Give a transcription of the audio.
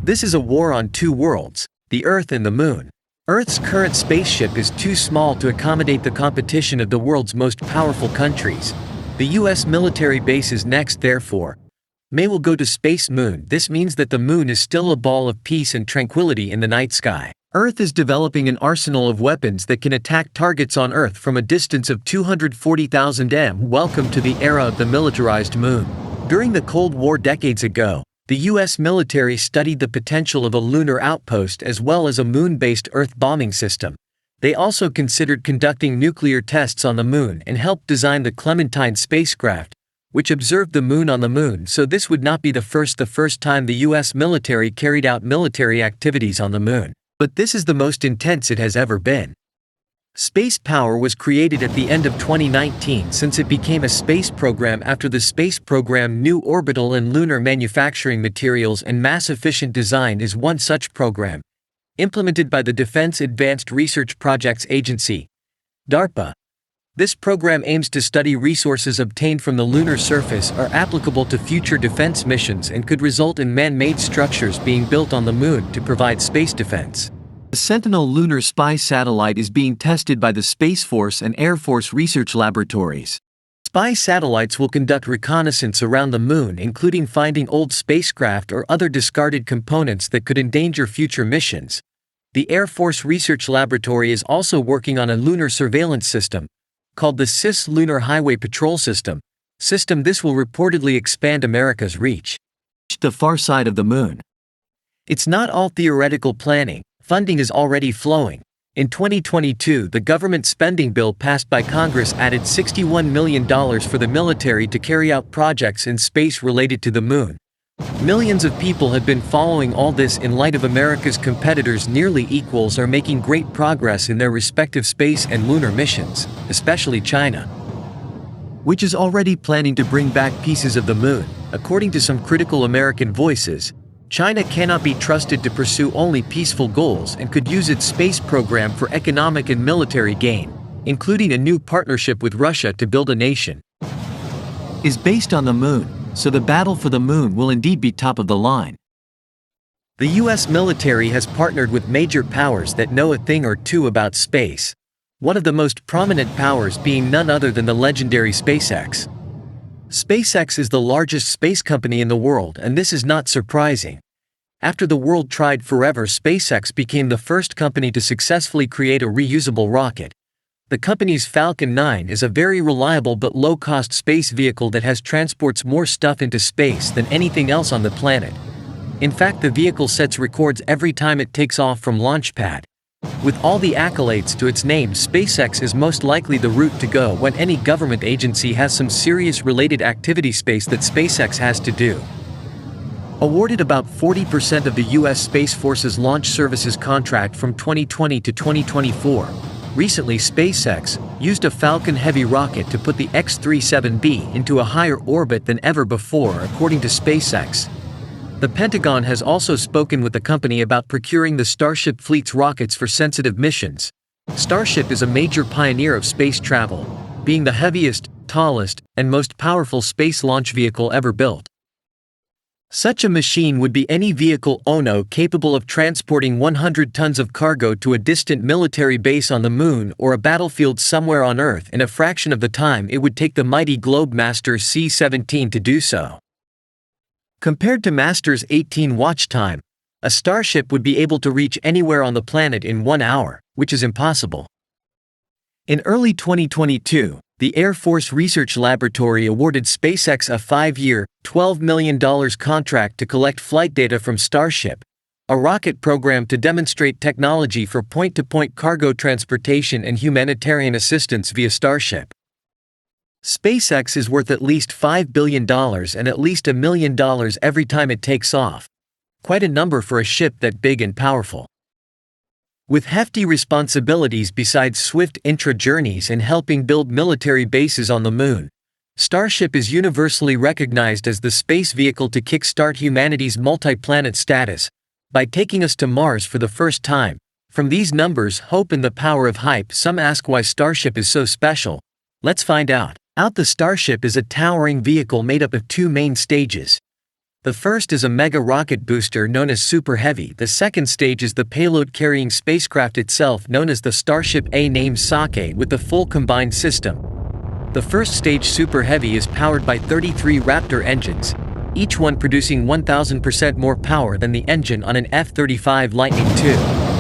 This is a war on two worlds, the Earth and the Moon. Earth's current spaceship is too small to accommodate the competition of the world's most powerful countries. The US military bases next, therefore, will go to Space Moon. This means that the Moon is still a ball of peace and tranquility in the night sky. Earth is developing an arsenal of weapons that can attack targets on Earth from a distance of 240,000 m. Welcome to the era of the militarized Moon. During the Cold War decades ago, the US military studied the potential of a lunar outpost as well as a moon-based Earth bombing system. They also considered conducting nuclear tests on the Moon and helped design the Clementine spacecraft, which observed the Moon on the Moon. So this would not be the first time the US military carried out military activities on the Moon. But this is the most intense it has ever been. Space power was created at the end of 2019 since it became a space program after the space program. New orbital and lunar manufacturing materials and mass-efficient design is one such program, implemented by the Defense Advanced Research Projects Agency, DARPA. This program aims to study resources obtained from the lunar surface are applicable to future defense missions and could result in man-made structures being built on the Moon to provide space defense. The Sentinel lunar spy satellite is being tested by the Space Force and Air Force research laboratories. Spy satellites will conduct reconnaissance around the Moon, including finding old spacecraft or other discarded components that could endanger future missions. The Air Force Research Laboratory is also working on a lunar surveillance system, called the CIS Lunar Highway Patrol System. This will reportedly expand America's reach to the far side of the Moon. It's not all theoretical planning. Funding is already flowing. In 2022, the government spending bill passed by Congress added $61 million for the military to carry out projects in space related to the Moon. Millions of people have been following all this in light of America's competitors. Nearly equals are making great progress in their respective space and lunar missions, especially China, which is already planning to bring back pieces of the Moon. According to some critical American voices, China cannot be trusted to pursue only peaceful goals and could use its space program for economic and military gain, including a new partnership with Russia to build a nation is based on the Moon, so the battle for the Moon will indeed be top of the line. The US military has partnered with major powers that know a thing or two about space, one of the most prominent powers being none other than the legendary SpaceX. SpaceX is the largest space company in the world, and this is not surprising. After the world tried forever, SpaceX became the first company to successfully create a reusable rocket. The company's Falcon 9 is a very reliable but low-cost space vehicle that transports more stuff into space than anything else on the planet. In fact, the vehicle sets records every time it takes off from launch pad. With all the accolades to its name, SpaceX is most likely the route to go when any government agency has some serious related activity space that SpaceX has to do. Awarded about 40% of the US Space Force's launch services contract from 2020 to 2024, recently SpaceX used a Falcon Heavy rocket to put the X-37B into a higher orbit than ever before, according to SpaceX. The Pentagon has also spoken with the company about procuring the Starship fleet's rockets for sensitive missions. Starship is a major pioneer of space travel, being the heaviest, tallest, and most powerful space launch vehicle ever built. Such a machine would be any vehicle Ono capable of transporting 100 tons of cargo to a distant military base on the Moon or a battlefield somewhere on Earth in a fraction of the time it would take the mighty Globemaster C-17 to do so. Compared to Master's 18 watch time, a Starship would be able to reach anywhere on the planet in 1 hour, which is impossible. In early 2022, the Air Force Research Laboratory awarded SpaceX a 5-year, $12 million contract to collect flight data from Starship, a rocket program to demonstrate technology for point-to-point cargo transportation and humanitarian assistance via Starship. SpaceX is worth at least $5 billion and at least $1 million every time it takes off. Quite a number for a ship that big and powerful. With hefty responsibilities besides swift intra-journeys and helping build military bases on the Moon, Starship is universally recognized as the space vehicle to kickstart humanity's multi-planet status, by taking us to Mars for the first time. From these numbers, hope and the power of hype, some ask why Starship is so special. Let's find out. The Starship is a towering vehicle made up of 2 main stages. The first is a mega rocket booster known as Super Heavy. The second stage is the payload-carrying spacecraft itself known as the Starship A, named Sake, with the full combined system. The first stage Super Heavy is powered by 33 Raptor engines, each one producing 1000% more power than the engine on an F-35 Lightning II.